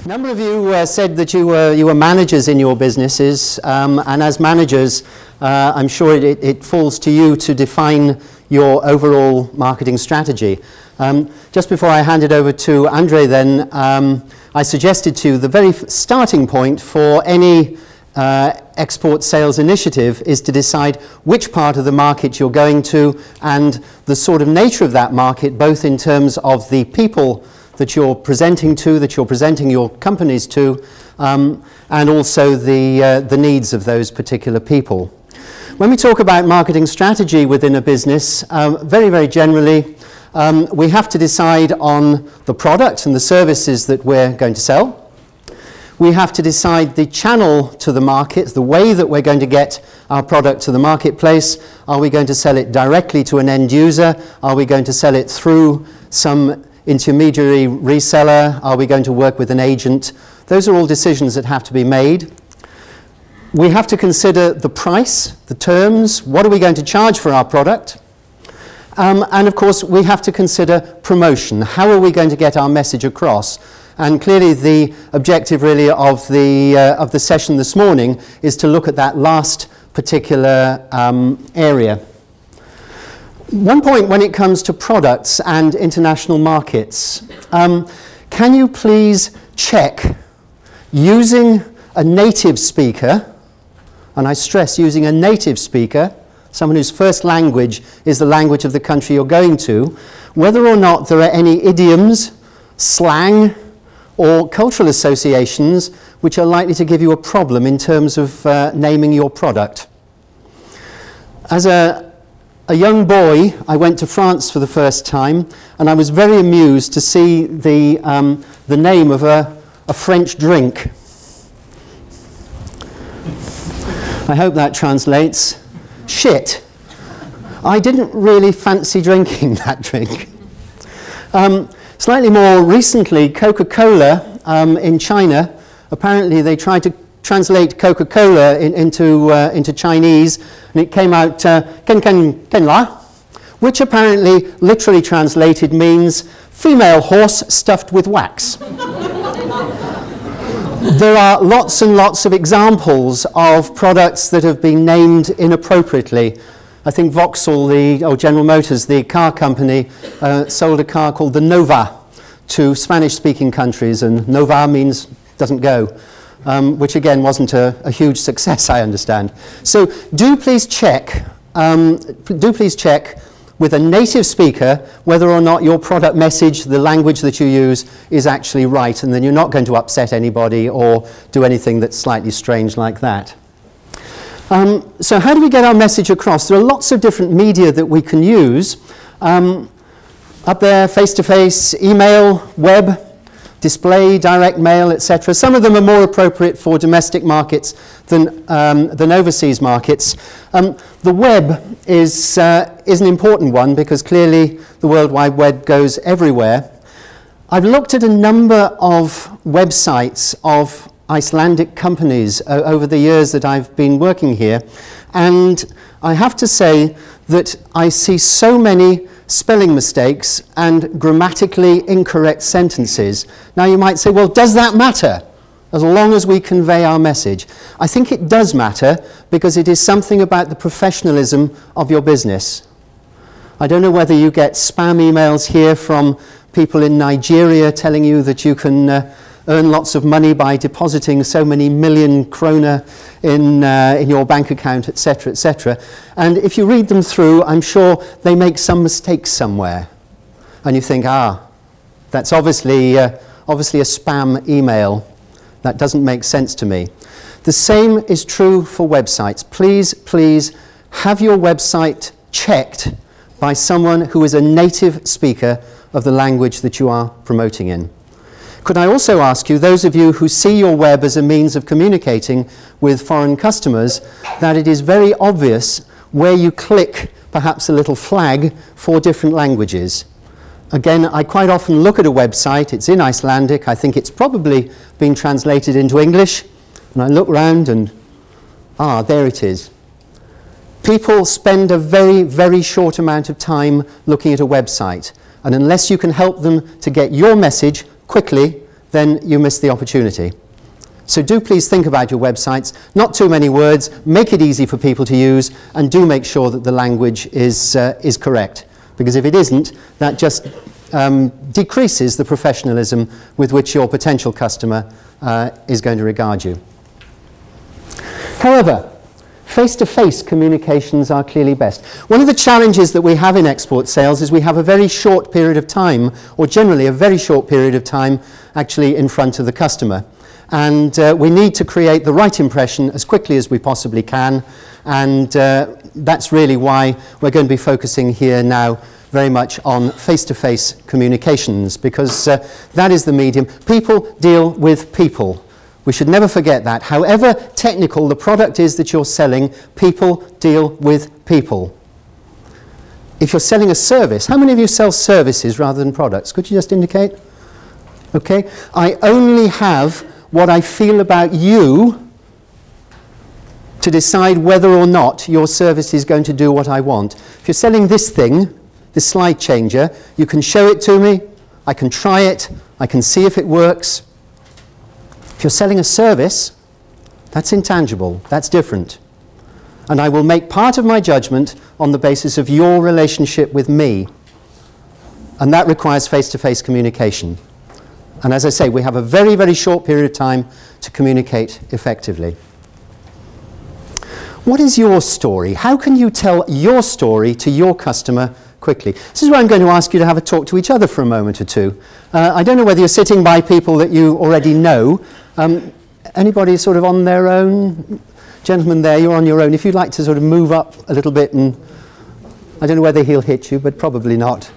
A number of you said that you were managers in your businesses, and as managers, I'm sure it falls to you to define your overall marketing strategy. Just before I hand it over to Andre then, I suggested to you the very starting point for any export sales initiative is to decide which part of the market you're going to and the sort of nature of that market, both in terms of the people that you're presenting to, that you're presenting your companies to, and also the needs of those particular people. When we talk about marketing strategy within a business, very, very generally, we have to decide on the product and the services that we're going to sell. We have to decide the channel to the market, the way that we're going to get our product to the marketplace. Are we going to sell it directly to an end user? Are we going to sell it through some intermediary reseller? Are we going to work with an agent? Those are all decisions that have to be made. We have to consider the price, the terms, what are we going to charge for our product? And of course, we have to consider promotion. How are we going to get our message across? And clearly the objective really of the session this morning is to look at that last particular area. One point when it comes to products and international markets, can you please check using a native speaker, and I stress using a native speaker, someone whose first language is the language of the country you're going to, whether or not there are any idioms, slang, or cultural associations which are likely to give you a problem in terms of naming your product. As a young boy, I went to France for the first time, and I was very amused to see the name of a French drink. I hope that translates. Shit. I didn't really fancy drinking that drink. Slightly more recently, Coca-Cola in China, apparently they tried to translate Coca-Cola into Chinese, and it came out ken la, which apparently literally translated means female horse stuffed with wax. There are lots and lots of examples of products that have been named inappropriately. I think Vauxhall, or General Motors, the car company, sold a car called the Nova to Spanish-speaking countries, and Nova means doesn't go, which again wasn't a huge success, I understand. So do please check with a native speaker whether or not your product message, the language that you use, is actually right, and then you're not going to upset anybody or do anything that's slightly strange like that. So how do we get our message across? There are lots of different media that we can use. Up there, face-to-face, email, web, display, direct mail, etc. Some of them are more appropriate for domestic markets than overseas markets. The web is an important one because clearly the World Wide Web goes everywhere. I've looked at a number of websites of Icelandic companies over the years that I've been working here, and I have to say that I see so many spelling mistakes and grammatically incorrect sentences. Now you might say, well, does that matter as long as we convey our message? I think it does matter because it is something about the professionalism of your business. I don't know whether you get spam emails here from people in Nigeria telling you that you can earn lots of money by depositing so many million kroner in your bank account, etc., etc. And if you read them through, I'm sure they make some mistakes somewhere. And you think, that's obviously a spam email. That doesn't make sense to me. The same is true for websites. Please, please have your website checked by someone who is a native speaker of the language that you are promoting in. Could I also ask you, those of you who see your web as a means of communicating with foreign customers, that it is very obvious where you click perhaps a little flag for different languages. Again, I quite often look at a website, it's in Icelandic, I think it's probably been translated into English, and I look round and, there it is. People spend a very, very short amount of time looking at a website, and unless you can help them to get your message quickly then you miss the opportunity. So do please think about your websites. Not too many words, make it easy for people to use, and do make sure that the language is correct. Because if it isn't, that just decreases the professionalism with which your potential customer is going to regard you. However, face-to-face communications are clearly best. One of the challenges that we have in export sales is we have a very short period of time, or generally a very short period of time, actually in front of the customer. And we need to create the right impression as quickly as we possibly can, and that's really why we're going to be focusing here now very much on face-to-face communications, because that is the medium. People deal with people. We should never forget that. However technical the product is that you're selling, people deal with people. If you're selling a service, how many of you sell services rather than products? Could you just indicate? Okay. I only have what I feel about you to decide whether or not your service is going to do what I want. If you're selling this thing, this slide changer, you can show it to me, I can try it, I can see if it works. If you're selling a service, that's intangible, that's different. And I will make part of my judgment on the basis of your relationship with me. And that requires face-to-face communication. And as I say, we have a very, very short period of time to communicate effectively. What is your story? How can you tell your story to your customer quickly? This is where I'm going to ask you to have a talk to each other for a moment or two. I don't know whether you're sitting by people that you already know. Anybody sort of on their own? Gentlemen there, you're on your own. If you'd like to sort of move up a little bit, and I don't know whether he'll hit you, but probably not.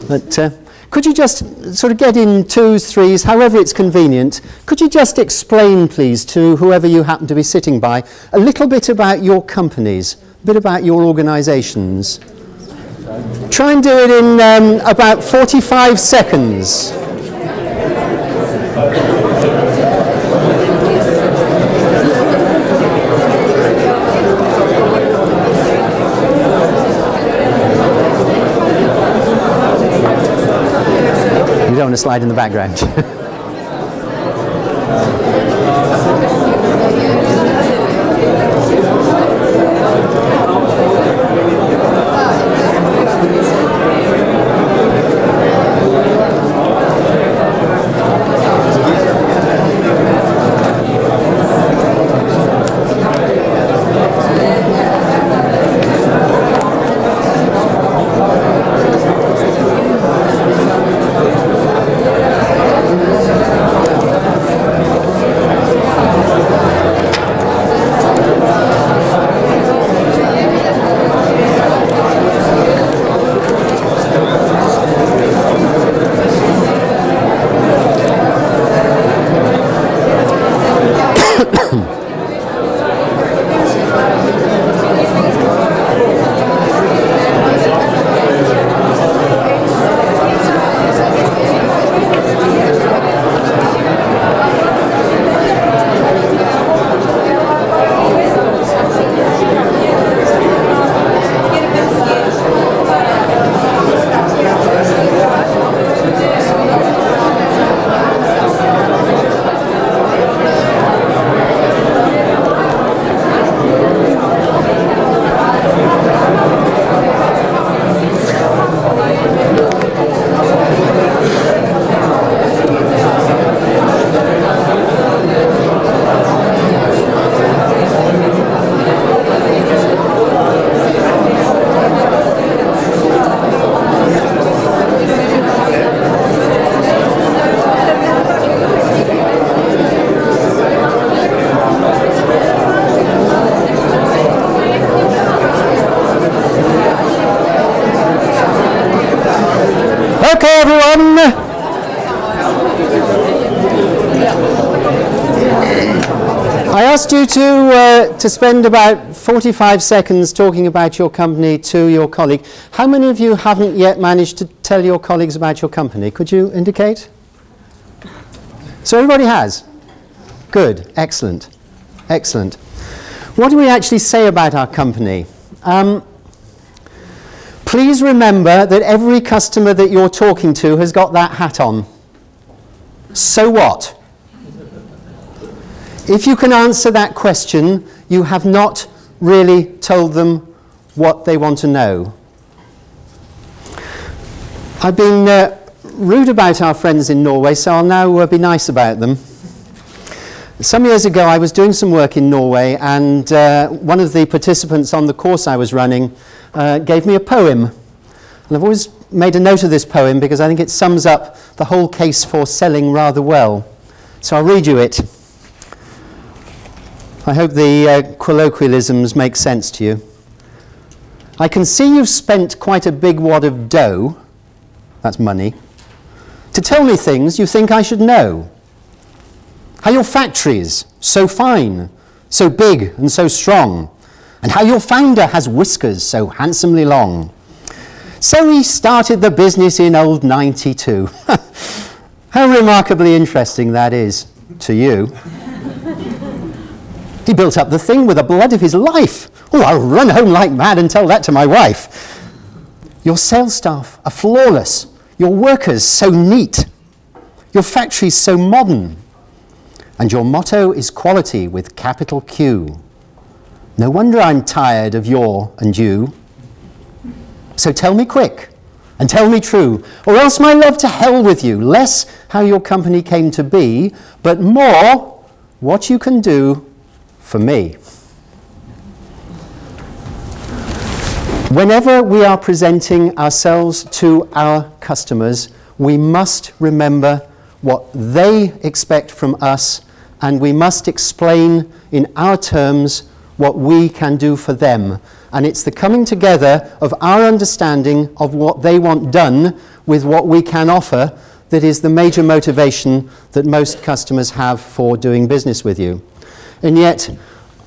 But could you just sort of get in twos, threes, however it's convenient? Could you just explain, please, to whoever you happen to be sitting by, a little bit about your companies, a bit about your organisations? Try and do it in about 45 seconds. You don't want to slide in the background. Okay, everyone. I asked you to spend about 45 seconds talking about your company to your colleague. How many of you haven't yet managed to tell your colleagues about your company? Could you indicate? So everybody has? Good. Excellent. Excellent. What do we actually say about our company? Please remember that every customer that you're talking to has got that hat on. So what? If you can answer that question, you have not really told them what they want to know. I've been rude about our friends in Norway, so I'll now be nice about them. Some years ago I was doing some work in Norway, and one of the participants on the course I was running gave me a poem. And I've always made a note of this poem because I think it sums up the whole case for selling rather well. So I'll read you it. I hope the colloquialisms make sense to you. I can see you've spent quite a big wad of dough, that's money, to tell me things you think I should know. How your factory's so fine, so big and so strong, and how your founder has whiskers so handsomely long. So he started the business in old 92. How remarkably interesting that is to you. He built up the thing with the blood of his life. Oh, I'll run home like mad and tell that to my wife. Your sales staff are flawless. Your workers so neat. Your factory's so modern. And your motto is quality with capital Q. No wonder I'm tired of your and you. So tell me quick and tell me true, or else my love to hell with you. Less how your company came to be, but more what you can do for me. Whenever we are presenting ourselves to our customers, we must remember what they expect from us, and we must explain in our terms what we can do for them. And it's the coming together of our understanding of what they want done with what we can offer that is the major motivation that most customers have for doing business with you. And yet,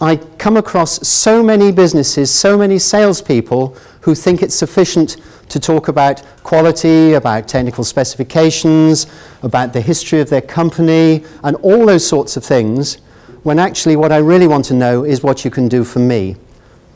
I come across so many businesses, so many salespeople who think it's sufficient to talk about quality, about technical specifications, about the history of their company, and all those sorts of things, when actually what I really want to know is what you can do for me.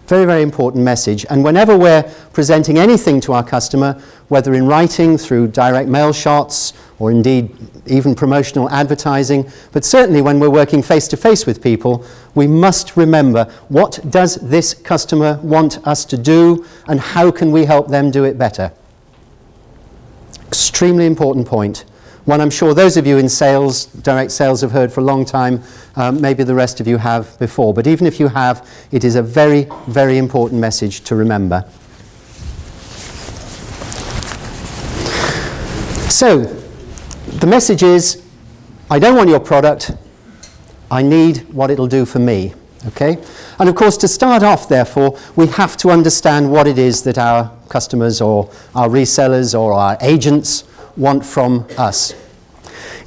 Very, very important message. And whenever we're presenting anything to our customer, whether in writing, through direct mail shots, or indeed even promotional advertising, but certainly when we're working face-to-face with people, we must remember, what does this customer want us to do, and how can we help them do it better? Extremely important point. One I'm sure those of you in sales, direct sales, have heard for a long time. Maybe the rest of you have before. But even if you have, it is a very, very important message to remember. So, the message is, I don't want your product. I need what it'll do for me. Okay? And of course, to start off, therefore, we have to understand what it is that our customers or our resellers or our agents want from us.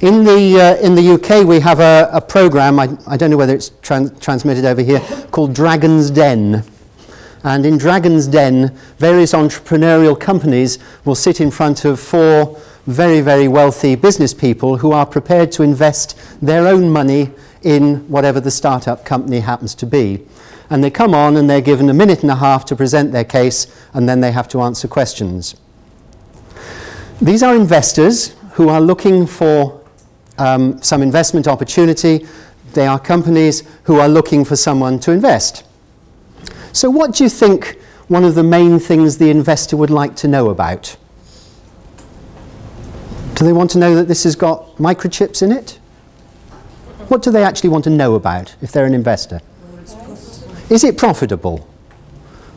In the UK, we have a program, I don't know whether it's transmitted over here, called Dragon's Den. And in Dragon's Den, various entrepreneurial companies will sit in front of 4 very, very wealthy business people who are prepared to invest their own money in whatever the startup company happens to be. And they come on and they're given 1.5 minutes to present their case, and then they have to answer questions. These are investors who are looking for some investment opportunity. They are companies who are looking for someone to invest. So what do you think one of the main things the investor would like to know about? Do they want to know that this has got microchips in it? What do they actually want to know about if they're an investor? Is it profitable?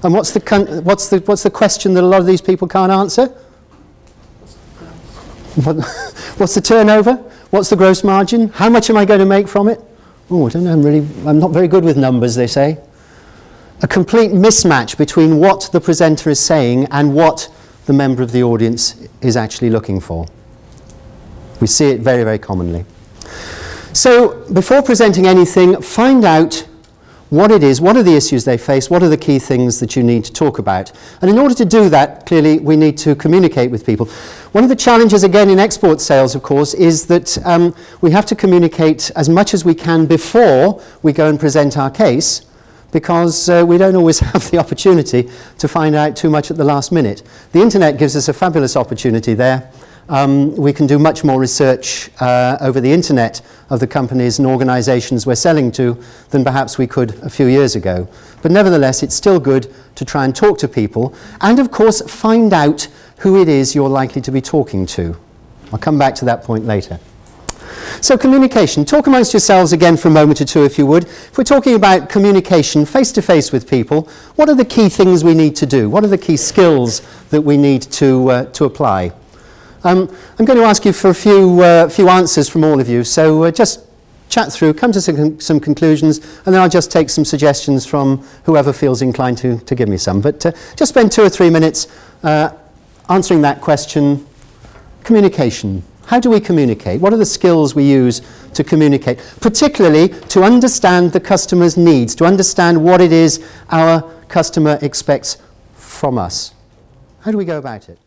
And what's the question that a lot of these people can't answer? What's the turnover? What's the gross margin? How much am I going to make from it? Oh, I don't know, I'm not very good with numbers, they say. A complete mismatch between what the presenter is saying and what the member of the audience is actually looking for. We see it very, very commonly. So, before presenting anything, find out what it is, what are the issues they face, what are the key things that you need to talk about. And in order to do that, clearly, we need to communicate with people. One of the challenges, again, in export sales, of course, is that we have to communicate as much as we can before we go and present our case, because we don't always have the opportunity to find out too much at the last minute. The internet gives us a fabulous opportunity there. We can do much more research over the internet of the companies and organizations we're selling to than perhaps we could a few years ago. But nevertheless, it's still good to try and talk to people and, of course, find out who it is you're likely to be talking to. I'll come back to that point later. So communication. Talk amongst yourselves again for a moment or two, if you would. If we're talking about communication face-to-face with people, what are the key things we need to do? What are the key skills that we need to apply? I'm going to ask you for a few answers from all of you, so just chat through, come to some conclusions, and then I'll just take some suggestions from whoever feels inclined to give me some. But just spend 2 or 3 minutes answering that question. Communication. How do we communicate? What are the skills we use to communicate? Particularly to understand the customer's needs, to understand what it is our customer expects from us. How do we go about it?